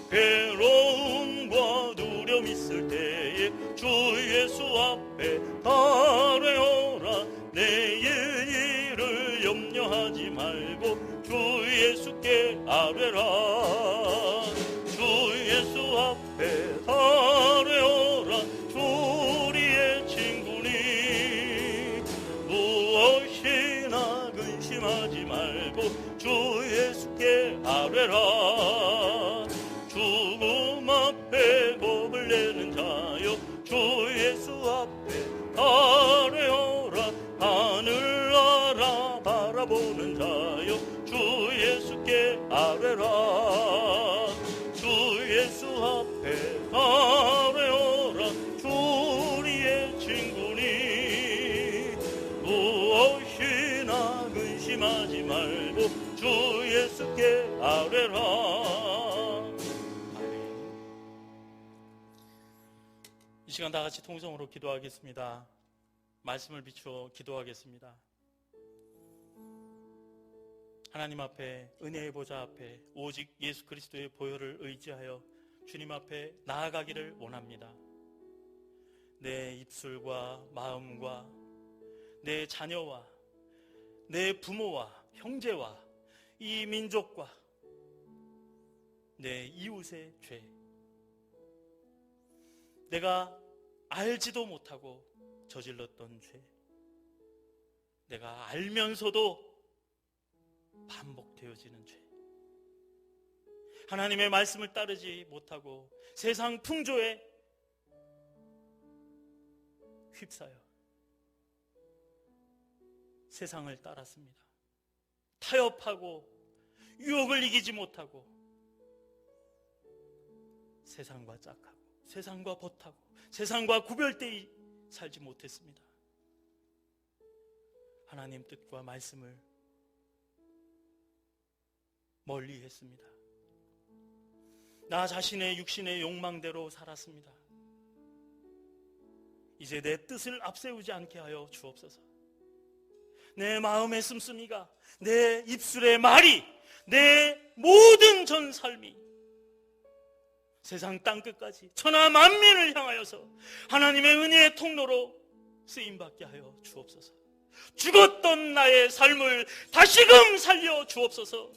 괴로움과 두려움 있을 때에 주 예수 앞에 아뢰오라. 내일 일을 염려하지 말고 주 예수께 아뢰라. 주 예수 앞에 아뢰오라. 주 우리의 친구니 무엇이나 근심하지 말고 주 예수께 아뢰라. 죽음 앞에 겁을 내는 자여 주 예수 앞에 아뢰오라. 하늘 나라 바라보는 자여 주 예수께 아뢰라. 주 예수 앞에 아뢰오라. 주 우리의 친구니 무엇이나 근심 근심하지 말고 주 예수께 아뢰라. 아멘. 이 시간 다 같이 통성으로 기도하겠습니다. 말씀을 비추어 기도하겠습니다. 하나님 앞에, 은혜의 보좌 앞에 오직 예수 그리스도의 보혈을 의지하여 주님 앞에 나아가기를 원합니다. 내 입술과 마음과 내 자녀와 내 부모와 형제와 이 민족과 내 이웃의 죄, 내가 알지도 못하고 저질렀던 죄, 내가 알면서도 반복되어지는 죄, 하나님의 말씀을 따르지 못하고 세상 풍조에 휩싸여 세상을 따랐습니다. 타협하고 유혹을 이기지 못하고 세상과 짝하고 세상과 벗하고 세상과 구별되이 살지 못했습니다. 하나님 뜻과 말씀을 멀리 했습니다. 나 자신의 육신의 욕망대로 살았습니다. 이제 내 뜻을 앞세우지 않게 하여 주옵소서. 내 마음의 씀씀이가, 내 입술의 말이, 내 모든 전 삶이 세상 땅끝까지 천하 만민을 향하여서 하나님의 은혜의 통로로 쓰임받게 하여 주옵소서. 죽었던 나의 삶을 다시금 살려 주옵소서.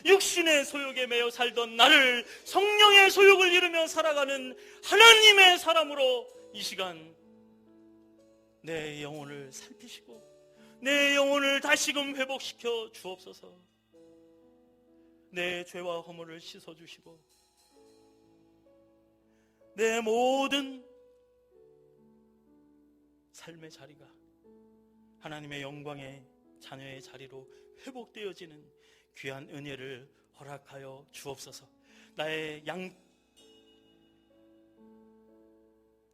육신의 소욕에 매여 살던 나를 성령의 소욕을 이루며 살아가는 하나님의 사람으로 이 시간 내 영혼을 살피시고 내 영혼을 다시금 회복시켜 주옵소서. 내 죄와 허물을 씻어주시고 내 모든 삶의 자리가 하나님의 영광의 자녀의 자리로 회복되어지는 귀한 은혜를 허락하여 주옵소서. 나의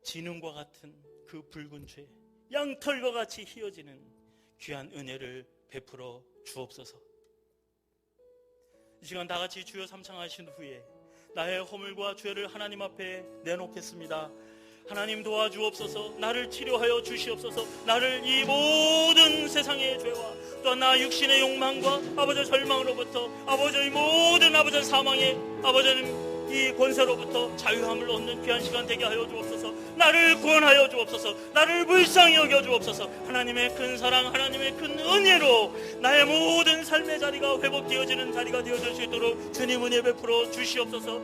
진흥과 같은 그 붉은 죄, 양털과 같이 휘어지는 귀한 은혜를 베풀어 주옵소서. 이 시간 다 같이 주여 삼창하신 후에 나의 허물과 죄를 하나님 앞에 내놓겠습니다. 하나님 도와주옵소서. 나를 치료하여 주시옵소서. 나를 이 모든 세상의 죄와 또 나 육신의 욕망과 아버지 절망으로부터 아버지 모든 아버지 사망의 아버지는 이 권세로부터 자유함을 얻는 귀한 시간 되게 하여 주옵소서. 나를 구원하여 주옵소서. 나를 불쌍히 여겨 주옵소서. 하나님의 큰 사랑, 하나님의 큰 은혜로 나의 모든 삶의 자리가 회복되어지는 자리가 되어질 수 있도록 주님 은혜 베풀어 주시옵소서.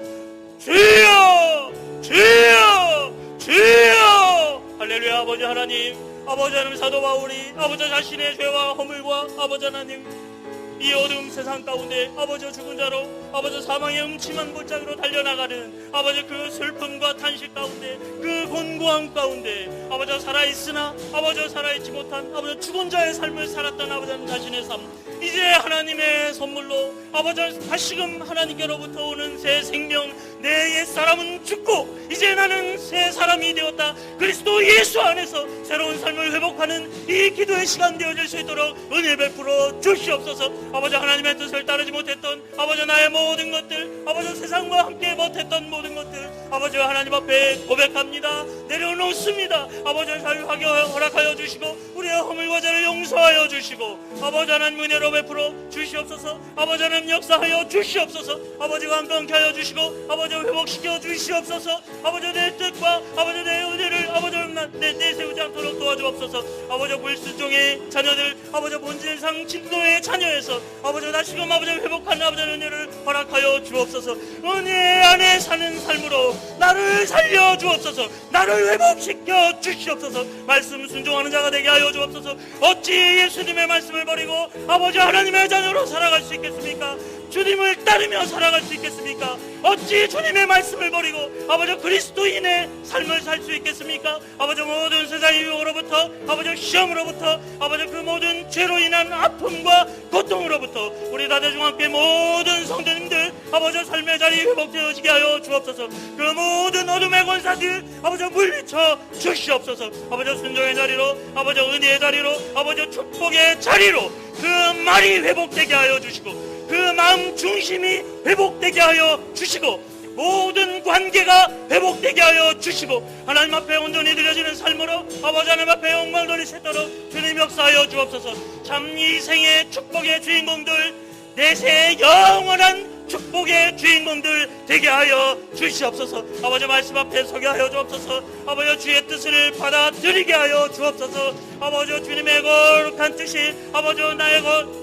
주여! 주여! 주여! 할렐루야. 아버지 하나님, 아버지 하나님, 사도 바울이 아버지 자신의 죄와 허물과 아버지 하나님 이 어두운 세상 가운데 아버지 죽은 자로 아버지 사망의 음침한 골짜기로 달려나가는 아버지 그 슬픔과 탄식 가운데 그 곤고함 가운데 아버지 살아있으나 아버지 살아있지 못한 아버지 죽은 자의 삶을 살았던 아버지 자신의 삶, 이제 하나님의 선물로 아버지 다시금 하나님께로부터 오는 새 생명, 내 옛사람은 죽고 이제 나는 새 사람이 되었다. 그리스도 예수 안에서 새로운 삶을 회복하는 이 기도의 시간 되어질 수 있도록 은혜 베풀어 주시옵소서. 아버지 하나님의 뜻을 따르지 못했던 아버지 나의 모든 것들, 아버지 세상과 함께 못했던 모든 것들 아버지 하나님 앞에 고백합니다. 내려놓습니다. 아버지 자유하게 허락하여 주시고 우리의 허물과 죄를 용서하여 주시고 아버지 하나님 은혜로 베풀어 주시옵소서. 아버지 하나님 역사하여 주시옵소서. 아버지가 한건케 하여 주시고 아버지 회복시켜 주시옵소서. 아버지 내 뜻과 아버지 내 은혜를 아버지 내세우지 않도록 도와주옵소서. 아버지 불순종의 자녀들 아버지 본질상 진노의 자녀에서 아버지 다시금 아버지 회복하는 아버지 은혜를 허락하여 주옵소서. 은혜 안에 사는 삶으로 나를 살려 주옵소서. 나를 회복시켜 주시옵소서. 말씀 순종하는 자가 되게 하여 주옵소서. 어찌 예수님의 말씀을 버리고 아버지 하나님의 자녀로 살아갈 수 있겠습니까? 주님을 따르며 살아갈 수 있겠습니까? 어찌 주님의 말씀을 버리고 아버지 그리스도인의 삶을 살 수 있겠습니까? 아버지 모든 세상의 유혹으로부터 아버지 시험으로부터 아버지 그 모든 죄로 인한 아픔과 고통으로부터 우리 다대중학교 모든 성도님들 아버지 삶의 자리 회복되어지게 하여 주옵소서. 그 모든 어둠의 권사들 아버지 물리쳐 주시옵소서. 아버지 순종의 자리로, 아버지 은혜의 자리로, 아버지 축복의 자리로 그 말이 회복되게 하여 주시고, 그 마음 중심이 회복되게 하여 주시고, 모든 관계가 회복되게 하여 주시고, 하나님 앞에 온전히 드려지는 삶으로 아버지 하나님 앞에 영광 돌리시도록 주님 역사하여 주옵소서. 참 이 생의 축복의 주인공들, 내세의 영원한 축복의 주인공들 되게 하여 주시옵소서. 아버지 말씀 앞에 서게 하여 주옵소서. 아버지 주의 뜻을 받아들이게 하여 주옵소서. 아버지 주님의 거룩한 뜻이 아버지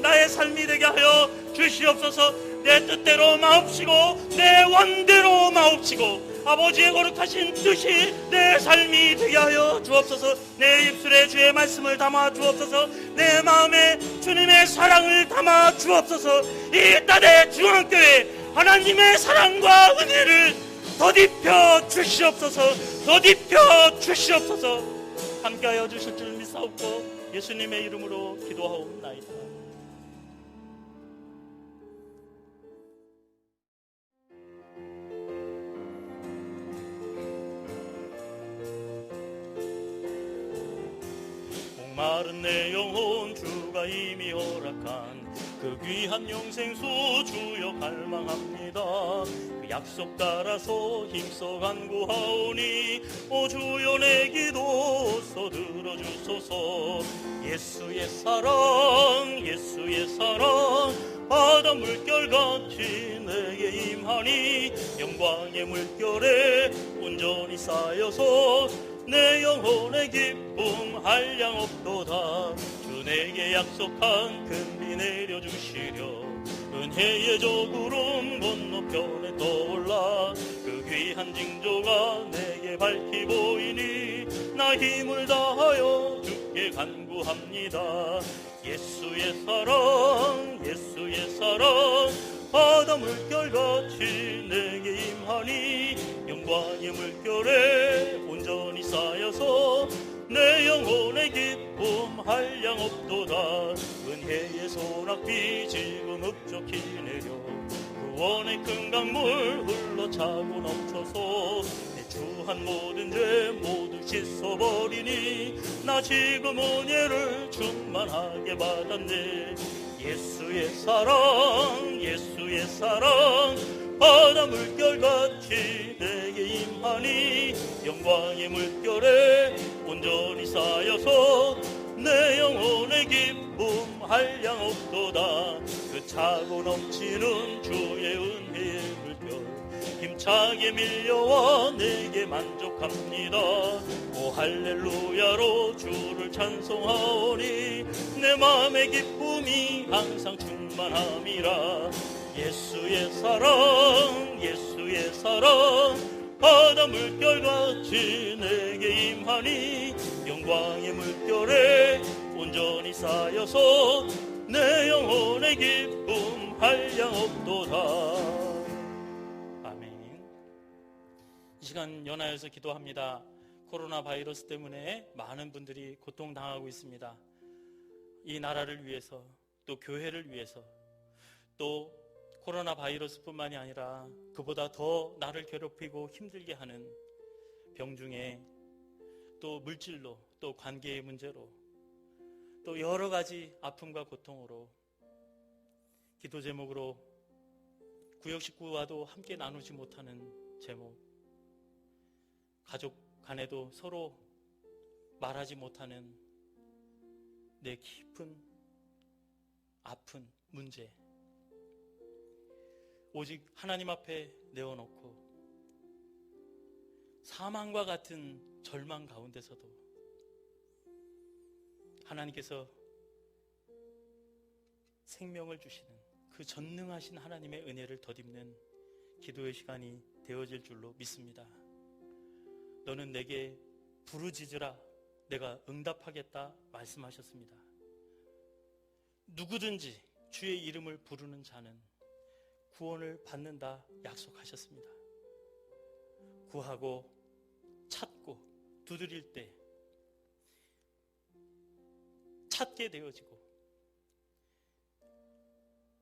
나의 삶이 되게 하여 주시옵소서. 내 뜻대로 마옵시고 내 원대로 마옵시고 아버지의 거룩하신 뜻이 내 삶이 되게 하여 주옵소서. 내 입술에 주의 말씀을 담아 주옵소서. 내 마음에 주님의 사랑을 담아 주옵소서. 이 딸의 중앙교회 하나님의 사랑과 은혜를 더딥혀 주시옵소서. 더딥혀 주시옵소서. 함께하여 주실 줄 믿사옵고 예수님의 이름으로 기도하옵나이다. 마른 내 영혼 주가 이미 허락한 그 귀한 영생수 주여 갈망합니다. 그 약속 따라서 힘써 간구하오니 오 주여 내 기도 들어주소서. 예수의 사랑 예수의 사랑 바다 물결같이 내게 임하니 영광의 물결에 온전히 쌓여서 내 영혼의 기쁨 한량 없도다. 주 내게 약속한 금비 내려주시려 은혜의 저 구름 건너편에 떠올라 그 귀한 징조가 내게 밝히 보이니 나 힘을 다하여 주께 간구합니다. 예수의 사랑 예수의 사랑 바다 물결같이 내게 임하니 영광의 물결에 온전히 쌓여서 내 영혼의 기쁨 한량 없도다. 은혜의 소낙비 지금 흡족히 내려 구원의 큰 강물 흘러차고 넘쳐서 내 주한 모든 죄 모두 씻어버리니 나 지금 은혜를 충만하게 받았네. 예수의 사랑 예수의 사랑 바다 물결같이 내게 임하니 영광의 물결에 온전히 쌓여서 내 영혼의 기쁨 한량 없도다. 그 차고 넘치는 주의 은혜의 물결 힘차게 밀려와 내게 만족합니다. 오 할렐루야로 주를 찬송하오니 내 마음의 기쁨이 항상 충만함이라. 예수의 사랑 예수의 사랑 바다 물결같이 내게 임하니 영광의 물결에 온전히 쌓여서 내 영혼의 기쁨 한량 없도다. 아멘. 이 시간 연하여서 기도합니다. 코로나 바이러스 때문에 많은 분들이 고통당하고 있습니다. 이 나라를 위해서 또 교회를 위해서 또 코로나 바이러스뿐만이 아니라 그보다 더 나를 괴롭히고 힘들게 하는 병 중에 또 물질로 또 관계의 문제로 또 여러 가지 아픔과 고통으로 기도 제목으로 구역 식구와도 함께 나누지 못하는 제목, 가족 간에도 서로 말하지 못하는 내 깊은 아픈 문제, 오직 하나님 앞에 내어놓고 사망과 같은 절망 가운데서도 하나님께서 생명을 주시는 그 전능하신 하나님의 은혜를 덧입는 기도의 시간이 되어질 줄로 믿습니다. 너는 내게 부르짖으라 내가 응답하겠다 말씀하셨습니다. 누구든지 주의 이름을 부르는 자는 구원을 받는다 약속하셨습니다. 구하고 찾고 두드릴 때 찾게 되어지고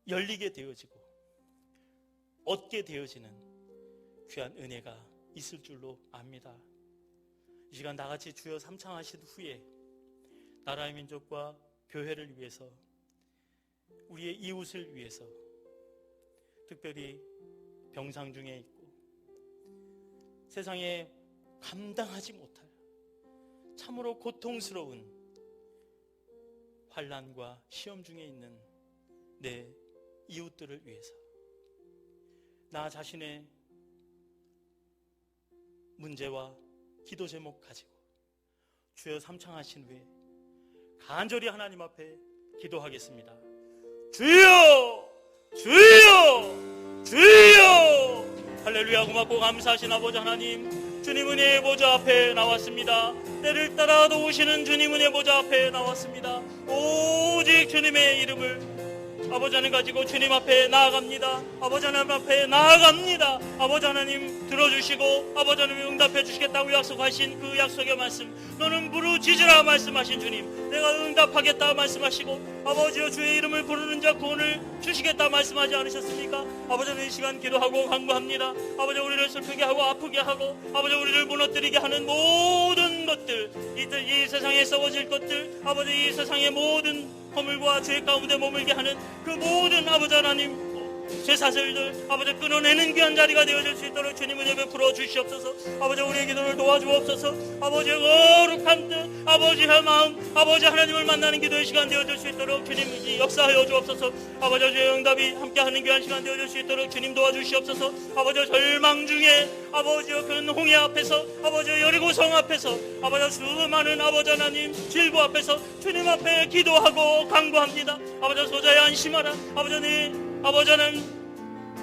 열리게 되어지고 얻게 되어지는 귀한 은혜가 있을 줄로 압니다. 이 시간 다같이 주여 삼창하신 후에 나라의 민족과 교회를 위해서, 우리의 이웃을 위해서, 특별히 병상 중에 있고 세상에 감당하지 못할 참으로 고통스러운 환난과 시험 중에 있는 내 이웃들을 위해서, 나 자신의 문제와 기도 제목 가지고 주여 삼창하신 후에 간절히 하나님 앞에 기도하겠습니다. 주여! 주여! 주여! 할렐루야. 고맙고 감사하신 아버지 하나님, 주님 은혜의 보좌 앞에 나왔습니다. 때를 따라 도우시는 주님 은혜의 보좌 앞에 나왔습니다. 오직 주님의 이름을 아버지 하나님 가지고 주님 앞에 나아갑니다. 아버지 하나님 앞에 나아갑니다. 아버지 하나님 들어주시고 아버지 하나님 응답해 주시겠다고 약속하신 그 약속의 말씀, 너는 부르짖으라 말씀하신 주님, 내가 응답하겠다 말씀하시고 아버지여 주의 이름을 부르는 자 구원을 주시겠다 말씀하지 않으셨습니까? 아버지 하나님 이 시간 기도하고 간구합니다. 아버지 우리를 슬프게 하고 아프게 하고 아버지 우리를 무너뜨리게 하는 모든 것들, 이 세상에 썩어질 것들, 아버지 이 세상의 모든 허물과 죄 가운데 머물게 하는 그 모든 아버지 하나님 죄사슬들 아버지 끊어내는 귀한 자리가 되어질 수 있도록 주님은 예배 풀어 주시옵소서. 아버지 우리의 기도를 도와주옵소서. 아버지의 거룩한 뜻, 아버지의 마음, 아버지 하나님을 만나는 기도의 시간 되어질 수 있도록 주님이 역사하여 주옵소서. 아버지 주의 응답이 함께하는 귀한 시간 되어질 수 있도록 주님 도와주시옵소서. 아버지 절망 중에 아버지의 큰 홍해 앞에서, 아버지의 여리고성 앞에서, 아버지 수많은 아버지 하나님 질보 앞에서 주님 앞에 기도하고 간구합니다. 아버지 소자야 안심하라. 아버지 하나님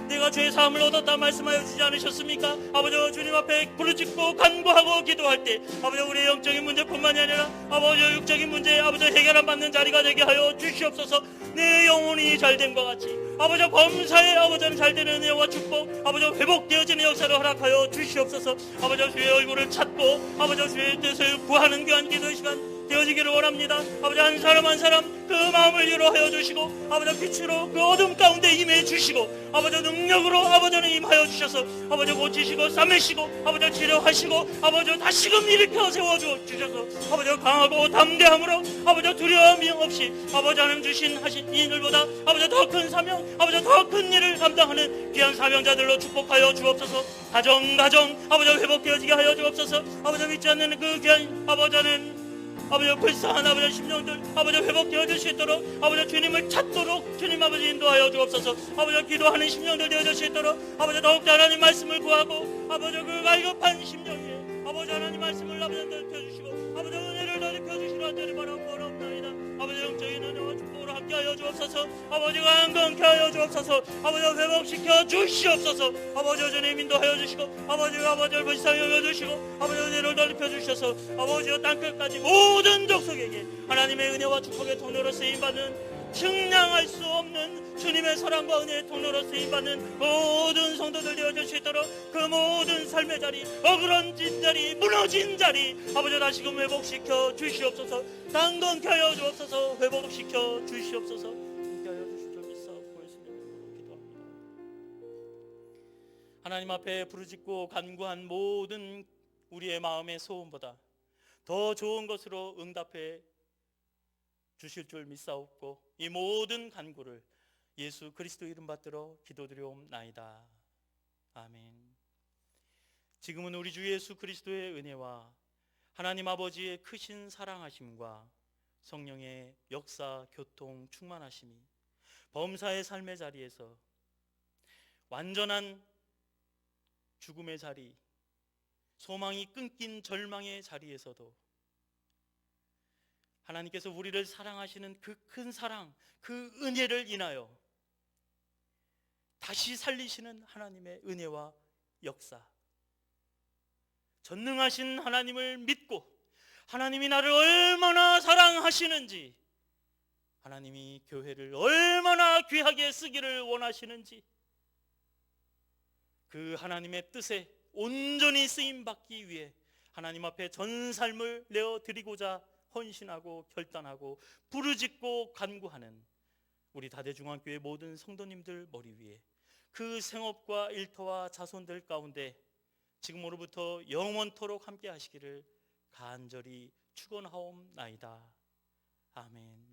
내가 죄 사함을 얻었다 말씀하여 주지 않으셨습니까? 아버지 주님 앞에 부르짖고 간구하고 기도할 때 아버지 우리의 영적인 문제뿐만이 아니라 아버지 육적인 문제 아버지 해결 받는 자리가 되게 하여 주시옵소서. 내 영혼이 잘됨과 같이 아버지 범사에 아버지는 잘되는 은혜와 축복, 아버지 회복되어지는 역사를 허락하여 주시옵소서. 아버지 주의 얼굴을 찾고 아버지 주의 뜻을 구하는 귀한 기도의 시간 되어지기를 원합니다. 아버지 한 사람 한 사람 그 마음을 위로하여 주시고 아버지 빛으로 그 어둠 가운데 임해 주시고 아버지 능력으로 아버지는 임하여 주셔서 아버지 고치시고 싸매시고 아버지 치료하시고 아버지 다시금 일으켜 세워주셔서 아버지 강하고 담대함으로 아버지 두려움이 없이 아버지 하나님 주신 하신 이 일보다 아버지 더 큰 사명, 아버지 더 큰 일을 감당하는 귀한 사명자들로 축복하여 주옵소서. 가정 아버지 회복되어지게 하여 주옵소서. 아버지 믿지 않는 그 귀한 아버지 하나님 아버지 불쌍한 아버지 심령들 아버지 회복되어질 수 있도록 아버지 주님을 찾도록 주님 아버지 인도하여 주옵소서. 아버지 기도하는 심령들 되어질 수 있도록 아버지 더욱더 하나님 말씀을 구하고 아버지 그 갈급한 심령에 아버지 하나님 말씀을 아버지 넓혀주시고 아버지 은혜를 넓혀주시라 때를 바라고 원하옵나이다. 아버지 영적인 은혜와 축복으로 함께하여 주옵소서. 아버지가 안건케 하여 주옵소서. 아버지 회복시켜 주시옵소서. 아버지 주님 인도하여 주시고 아버지를 불쌍히 여겨주시고 아버지 은혜를 넓혀주셔서 아버지의 땅끝까지 모든 족속에게 하나님의 은혜와 축복의 통로로 쓰임받는 측량할 수 없는 주님의 사랑과 은혜의 통로로 쓰임받는 모든 성도들 되어질 수 있도록 그 모든 삶의 자리, 어그러진 자리, 무너진 자리 아버지 다시금 회복시켜 주시옵소서. 강건케 하여 주옵소서. 회복시켜 주시옵소서. 함께 하여 주실 줄 믿사옵고 예수님으로 기도합니다. 하나님 앞에 부르짖고 간구한 모든 우리의 마음의 소원보다 더 좋은 것으로 응답해 주실 줄 믿사옵고 이 모든 간구를 예수 그리스도 이름 받들어 기도드리옵나이다. 아멘. 지금은 우리 주 예수 그리스도의 은혜와 하나님 아버지의 크신 사랑하심과 성령의 역사 교통 충만하심이 범사의 삶의 자리에서 완전한 죽음의 자리, 소망이 끊긴 절망의 자리에서도 하나님께서 우리를 사랑하시는 그 큰 사랑, 그 은혜를 인하여 다시 살리시는 하나님의 은혜와 역사, 전능하신 하나님을 믿고 하나님이 나를 얼마나 사랑하시는지, 하나님이 교회를 얼마나 귀하게 쓰기를 원하시는지 그 하나님의 뜻에 온전히 쓰임받기 위해 하나님 앞에 전 삶을 내어드리고자 헌신하고 결단하고 부르짖고 간구하는 우리 다대중앙교회 모든 성도님들 머리 위에 그 생업과 일터와 자손들 가운데 지금으로부터 영원토록 함께 하시기를 간절히 축원하옵나이다. 아멘.